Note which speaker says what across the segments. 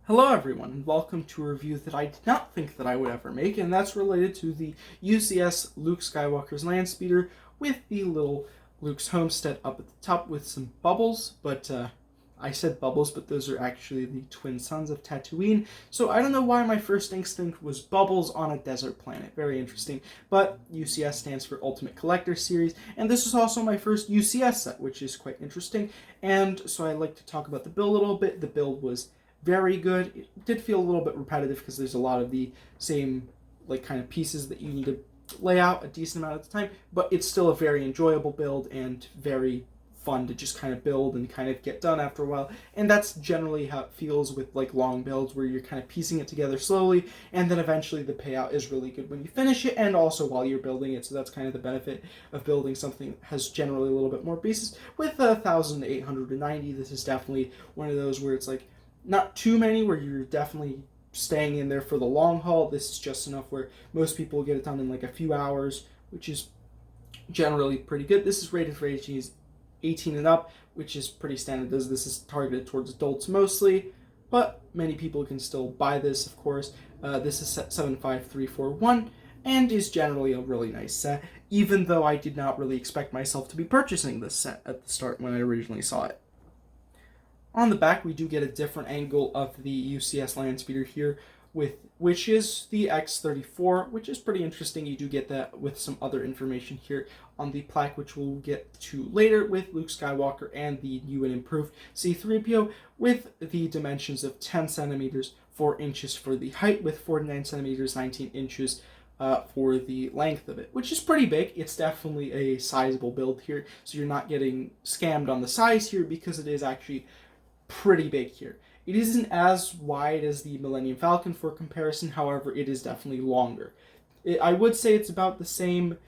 Speaker 1: Hello everyone, and welcome to a review that I did not think that I would ever make, and that's related to the UCS Luke Skywalker's Landspeeder with the little Luke's homestead up at the top with some bubbles, but I said bubbles, but those are actually the twin sons of Tatooine, so I don't know why my first instinct was bubbles on a desert planet. Very interesting, but UCS stands for Ultimate Collector Series, and this is also my first UCS set, which is quite interesting, and so I'd like to talk about the build a little bit. The build was very good. It did feel a little bit repetitive because there's a lot of the same kind of pieces that you need to lay out a decent amount of the time, but it's still a very enjoyable build and very fun to just kind of build and kind of get done after a while. And that's generally how it feels with long builds, where you're kind of piecing it together slowly, and then eventually the payout is really good when you finish it and also while you're building it. So that's kind of the benefit of building something that has generally a little bit more pieces. With 1,890, this is definitely one of those where it's not too many, where you're definitely staying in there for the long haul. This is just enough where most people get it done in a few hours, which is generally pretty good. This is rated for ages 18 and up, which is pretty standard, as this is targeted towards adults mostly, but many people can still buy this, of course. This is set 75341 and is generally a really nice set, even though I did not really expect myself to be purchasing this set at the start when I originally saw it. On the back, we do get a different angle of the UCS Landspeeder here, which is the X34, which is pretty interesting. You do get that with some other information here on the plaque, which we'll get to later, with Luke Skywalker and the new and improved C-3PO, with the dimensions of 10 centimeters, 4 inches for the height, with 49 centimeters, 19 inches for the length of it, which is pretty big. It's definitely a sizable build here, so you're not getting scammed on the size here, because it is actually pretty big here. It isn't as wide as the Millennium Falcon for comparison, however, it is definitely longer. I would say it's about the same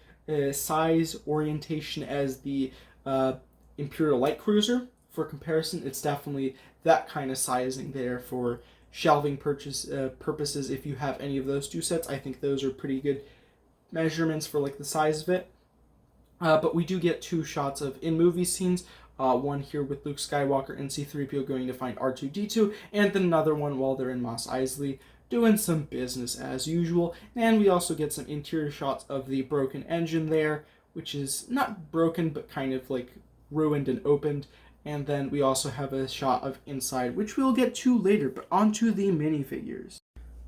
Speaker 1: size orientation as the Imperial Light Cruiser. For comparison, it's definitely that kind of sizing there for shelving purposes. If you have any of those two sets, I think those are pretty good measurements for the size of it. But we do get two shots of in-movie scenes. One here with Luke Skywalker and C-3PO going to find R2-D2, and then another one while they're in Mos Eisley doing some business as usual. And we also get some interior shots of the broken engine there, which is not broken, but kind of ruined and opened. And then we also have a shot of inside, which we'll get to later, but onto the minifigures.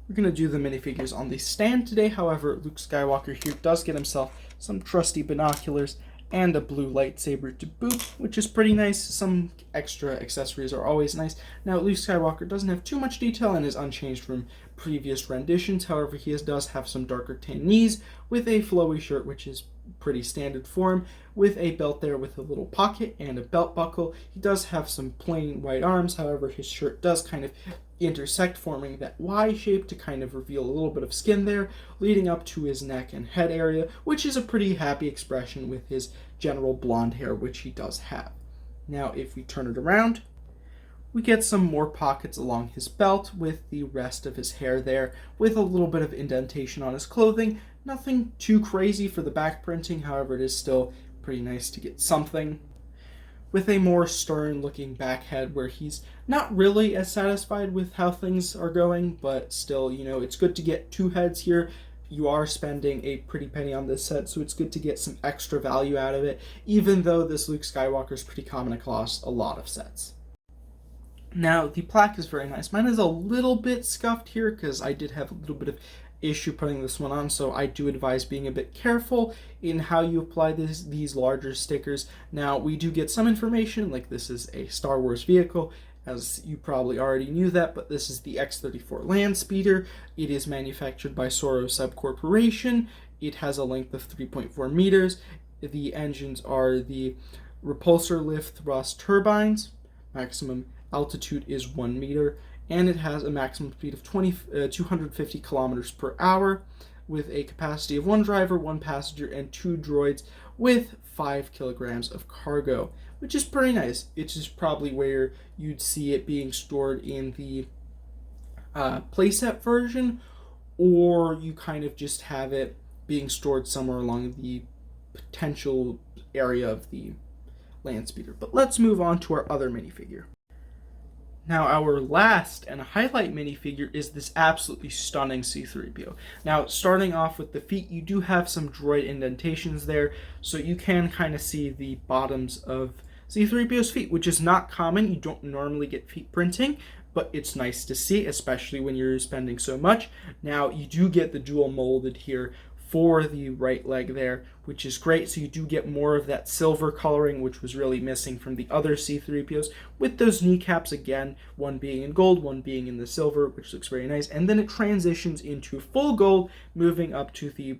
Speaker 1: We're going to do the minifigures on the stand today. However, Luke Skywalker here does get himself some trusty binoculars and a blue lightsaber to boot, which is pretty nice. Some extra accessories are always nice. Now, Luke Skywalker doesn't have too much detail and is unchanged from previous renditions. However, he does have some darker tan knees with a flowy shirt, which is pretty standard for him, with a belt there with a little pocket and a belt buckle. He does have some plain white arms. However, his shirt does kind of intersect, forming that Y shape to kind of reveal a little bit of skin there, leading up to his neck and head area, which is a pretty happy expression with his general blonde hair, which he does have. Now, if we turn it around, we get some more pockets along his belt with the rest of his hair there, with a little bit of indentation on his clothing. Nothing too crazy for the back printing, however, it is still pretty nice to get something. With a more stern-looking back head, where he's not really as satisfied with how things are going, but still, it's good to get two heads here. You are spending a pretty penny on this set, so it's good to get some extra value out of it, even though this Luke Skywalker is pretty common across a lot of sets. Now, the plaque is very nice. Mine is a little bit scuffed here, because I did have a little bit of issue putting this one on, so I do advise being a bit careful in how you apply these larger stickers. Now, we do get some information, this is a Star Wars vehicle, as you probably already knew that, but this is the X34 Landspeeder. It is manufactured by Soros Sub Corporation. It has a length of 3.4 meters. The engines are the Repulsor lift thrust turbines. Maximum altitude is 1 meter. And it has a maximum speed of 250 kilometers per hour, with a capacity of 1 driver, 1 passenger, and 2 droids, with 5 kilograms of cargo, which is pretty nice. It's just probably where you'd see it being stored in the playset version, or you kind of just have it being stored somewhere along the potential area of the Landspeeder. But let's move on to our other minifigure. Now, our last and highlight minifigure is this absolutely stunning C-3PO. Now, starting off with the feet, you do have some droid indentations there, so you can kind of see the bottoms of C-3PO's feet, which is not common. You don't normally get feet printing, but it's nice to see, especially when you're spending so much. Now, you do get the dual molded here for the right leg there, which is great. So you do get more of that silver coloring, which was really missing from the other C-3POs, with those kneecaps again, one being in gold, one being in the silver, which looks very nice. And then it transitions into full gold, moving up to the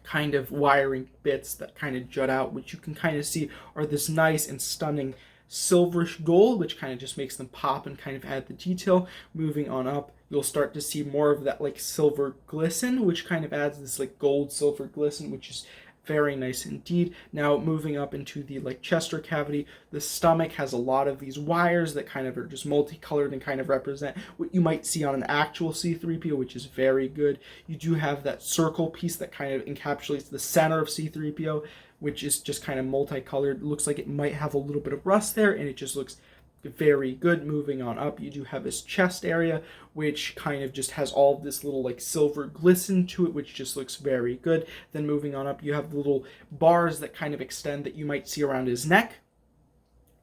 Speaker 1: kind of wiring bits that kind of jut out, which you can kind of see are this nice and stunning silverish gold, which kind of just makes them pop and kind of add the detail. Moving on up, you'll start to see more of that like silver glisten, which kind of adds this like gold silver glisten, which is very nice indeed. Now moving up into the like chest cavity, the stomach has a lot of these wires that kind of are just multicolored and kind of represent what you might see on an actual C-3PO, which is very good. You do have that circle piece that kind of encapsulates the center of C-3PO, which is just kind of multicolored. It looks like it might have a little bit of rust there, and it just looks very good. Moving on up, you do have his chest area, which kind of just has all of this little like silver glisten to it, which just looks very good. Then moving on up, you have the little bars that kind of extend that you might see around his neck.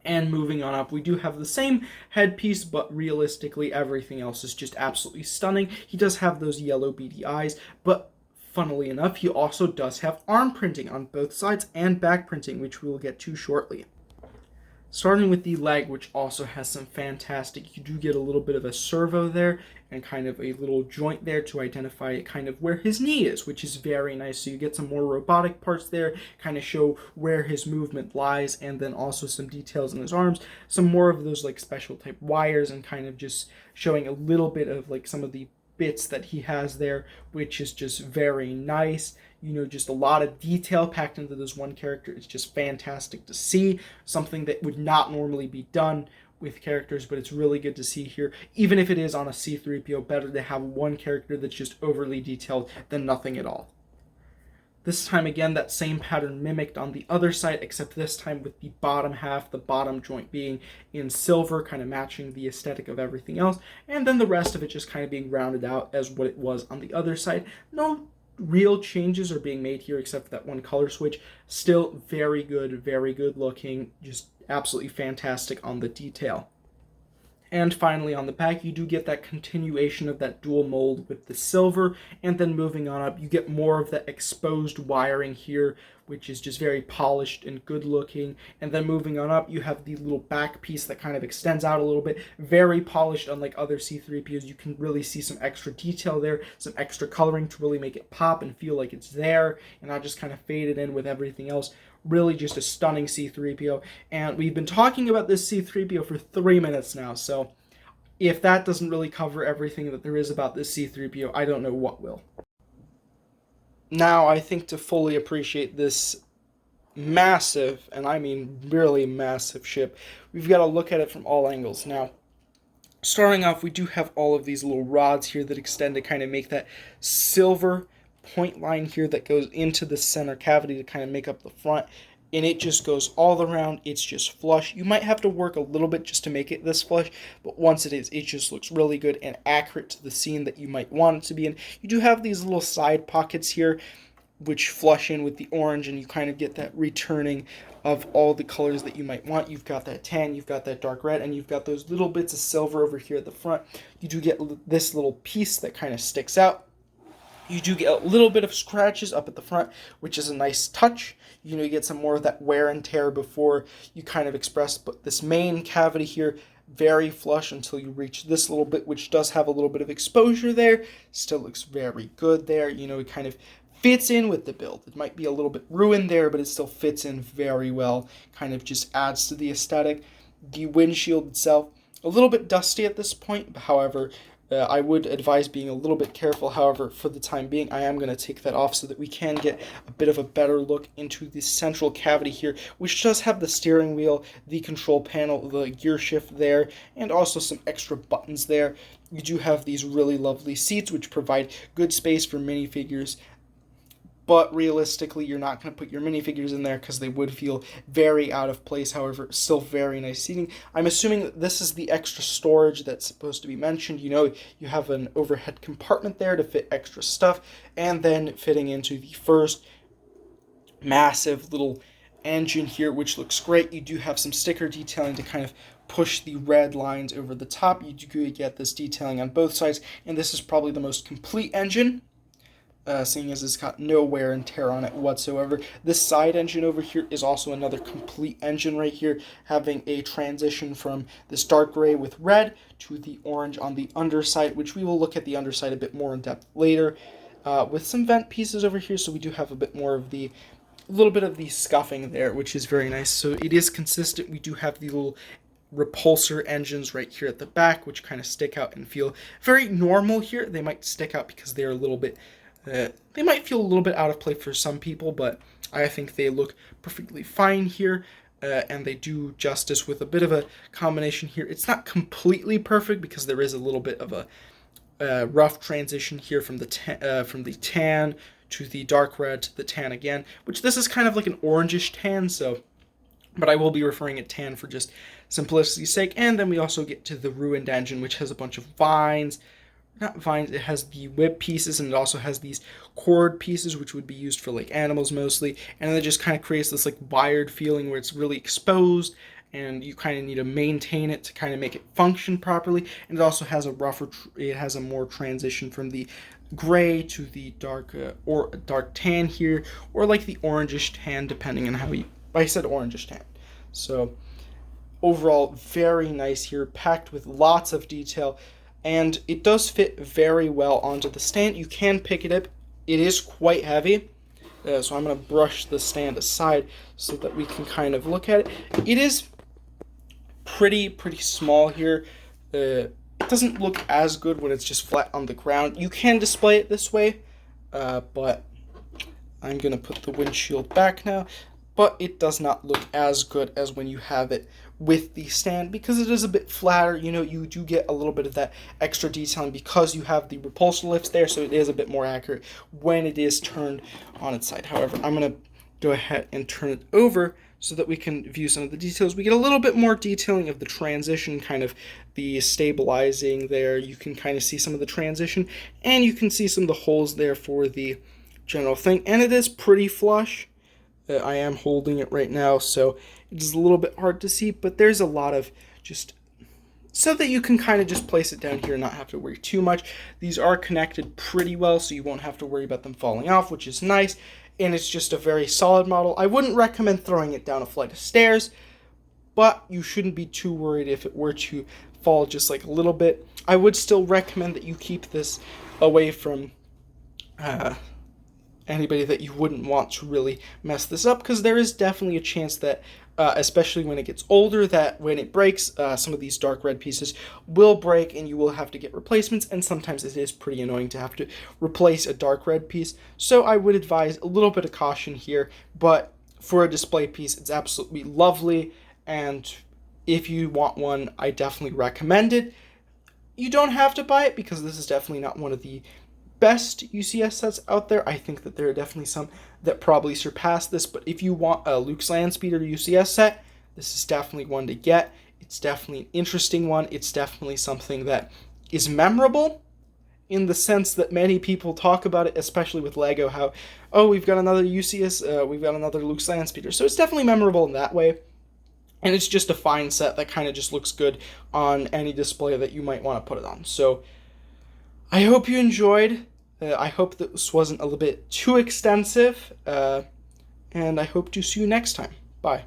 Speaker 1: And moving on up, we do have the same headpiece, but realistically, everything else is just absolutely stunning. He does have those yellow beady eyes, but funnily enough, he also does have arm printing on both sides and back printing, which we will get to shortly. Starting with the leg, which also has some fantastic, you do get a little bit of a servo there and kind of a little joint there to identify kind of where his knee is, which is very nice. So you get some more robotic parts there, kind of show where his movement lies, and then also some details in his arms, some more of those like special type wires, and kind of just showing a little bit of like some of the bits that he has there, which is just very nice. You know, just a lot of detail packed into this one character. It's just fantastic to see. Something that would not normally be done with characters, but it's really good to see here. Even if it is on a C-3PO, better to have one character that's just overly detailed than nothing at all. This time again, that same pattern mimicked on the other side, except this time with the bottom half, the bottom joint being in silver, kind of matching the aesthetic of everything else, and then the rest of it just kind of being rounded out as what it was on the other side. No real changes are being made here except for that one color switch. Still very good looking, just absolutely fantastic on the detail. And finally on the back, you do get that continuation of that dual mold with the silver, and then moving on up, you get more of that exposed wiring here, which is just very polished and good looking. And then moving on up, you have the little back piece that kind of extends out a little bit, very polished, unlike other C-3POs. You can really see some extra detail there, some extra coloring to really make it pop and feel like it's there, and not just kind of faded in with everything else. Really just a stunning C-3PO, and we've been talking about this C-3PO for 3 minutes now, so if that doesn't really cover everything that there is about this C-3PO, I don't know what will. Now, I think to fully appreciate this massive, and I mean really massive ship, we've got to look at it from all angles. Now, starting off, we do have all of these little rods here that extend to kind of make that silver point line here that goes into the center cavity to kind of make up the front, and it just goes all around. It's just flush. You might have to work a little bit just to make it this flush, but once it is, it just looks really good and accurate to the scene that you might want it to be in. You do have these little side pockets here which flush in with the orange, and you kind of get that returning of all the colors that you might want. You've got that tan, you've got that dark red, and you've got those little bits of silver over here at the front. You do get this little piece that kind of sticks out. You do get a little bit of scratches up at the front, which is a nice touch. You know, you get some more of that wear and tear before you kind of express, but this main cavity here, very flush until you reach this little bit, which does have a little bit of exposure there. Still looks very good there. You know, it kind of fits in with the build. It might be a little bit ruined there, but it still fits in very well. Kind of just adds to the aesthetic. The windshield itself, a little bit dusty at this point, however, I would advise being a little bit careful. However, for the time being, I am going to take that off so that we can get a bit of a better look into the central cavity here, which does have the steering wheel, the control panel, the gear shift there, and also some extra buttons there. You do have these really lovely seats, which provide good space for minifigures. but realistically, you're not going to put your minifigures in there because they would feel very out of place. However, still very nice seating. I'm assuming that this is the extra storage that's supposed to be mentioned. You know, you have an overhead compartment there to fit extra stuff, and then fitting into the first massive little engine here, which looks great. You do have some sticker detailing to kind of push the red lines over the top. You do get this detailing on both sides, and this is probably the most complete engine, seeing as it's got no wear and tear on it whatsoever. This side engine over here is also another complete engine right here, having a transition from this dark gray with red to the orange on the underside, which we will look at the underside a bit more in depth later, with some vent pieces over here, so we do have a bit more of the little bit of the scuffing there, which is very nice. So it is consistent. We do have the little repulsor engines right here at the back, which kind of stick out and feel very normal here. They might stick out because they're a little bit, they might feel a little bit out of place for some people, but I think they look perfectly fine here. And they do justice with a bit of a combination here. It's not completely perfect because there is a little bit of a rough transition here from the tan to the dark red to the tan again, which this is kind of like an orangish tan, so, but I will be referring it tan for just simplicity's sake. And then we also get to the ruined engine, which has a bunch of vines, not vines, it has the whip pieces, and it also has these cord pieces, which would be used for like animals mostly, and then it just kind of creates this like wired feeling where it's really exposed, and you kind of need to maintain it to kind of make it function properly. And it also has a rougher, it has a more transition from the gray to the dark or dark tan here, or like the orangish tan, depending on how you, I said orangish tan. So overall, very nice here, packed with lots of detail, and it does fit very well onto the stand. You can pick it up. It is quite heavy, so I'm going to brush the stand aside so that we can kind of look at it. It is pretty small here. It doesn't look as good when it's just flat on the ground. You can display it this way, but I'm going to put the windshield back now. But it does not look as good as when you have it with the stand, because it is a bit flatter. You know, you do get a little bit of that extra detailing because you have the repulsor lifts there, so it is a bit more accurate when it is turned on its side. However, I'm going to go ahead and turn it over so that we can view some of the details. We get a little bit more detailing of the transition, kind of the stabilizing there. You can kind of see some of the transition, and you can see some of the holes there for the general thing, and it is pretty flush. I am holding it right now, so it is a little bit hard to see, but there's a lot of just so that you can kind of just place it down here and not have to worry too much. These are connected pretty well, so you won't have to worry about them falling off, which is nice, and it's just a very solid model. I wouldn't recommend throwing it down a flight of stairs, but you shouldn't be too worried if it were to fall just like a little bit. I would still recommend that you keep this away from anybody that you wouldn't want to really mess this up, because there is definitely a chance that, especially when it gets older, that when it breaks, some of these dark red pieces will break and you will have to get replacements, and sometimes it is pretty annoying to have to replace a dark red piece. So I would advise a little bit of caution here, but for a display piece, it's absolutely lovely, and if you want one, I definitely recommend it. You don't have to buy it, because this is definitely not one of the best UCS sets out there. I think that there are definitely some that probably surpass this, but if you want a Luke's Landspeeder UCS set, this is definitely one to get. It's definitely an interesting one. It's definitely something that is memorable in the sense that many people talk about it, especially with Lego, how, oh, we've got another UCS, we've got another Luke's Landspeeder. So it's definitely memorable in that way. And it's just a fine set that kind of just looks good on any display that you might want to put it on. So I hope you enjoyed. I hope this wasn't a little bit too extensive, and I hope to see you next time. Bye.